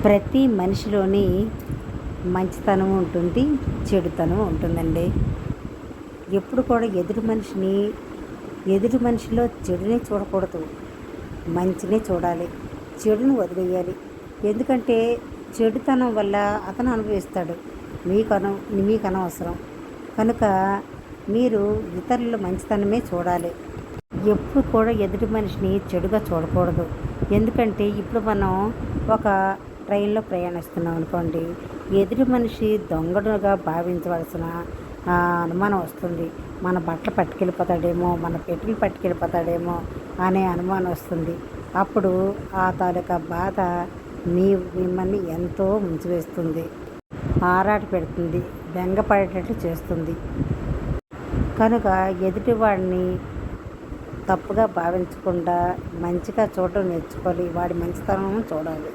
ప్రతి మనిషిలోని మంచితనం ఉంటుంది, చెడుతనం ఉంటుందండి. ఎప్పుడు కూడా ఎదుటి మనిషిలో చెడుని చూడకూడదు, మంచిని చూడాలి. చెడుని వదిలేయాలి. ఎందుకంటే చెడుతనం వల్ల అతను అనుభవిస్తాడు, మీకు అనవసరం. కనుక మీరు ఇతరుల మంచితనమే చూడాలి. ఎప్పుడు కూడా ఎదుటి మనిషిని చెడుగా చూడకూడదు. ఎందుకంటే ఇప్పుడు మనం ఒక ట్రైన్లో ప్రయాణిస్తున్నాం అనుకోండి, ఎదుటి మనిషి దొంగడుగా భావించవలసిన అనుమానం వస్తుంది. మన బట్టలు పట్టుకెళ్ళిపోతాడేమో, మన పెట్టెలు పట్టుకెళ్ళిపోతాడేమో అనే అనుమానం వస్తుంది. అప్పుడు ఆ తాలూకా బాధ మిమ్మల్ని ఎంతో ముంచివేస్తుంది, ఆరాట పెడుతుంది, బెంగపడేటట్లు చేస్తుంది. కనుక ఎదుటివాడిని తప్పుగా భావించకుండా మంచిగా చూడడం నేర్చుకోవాలి. వాడి మంచితనం చూడాలి.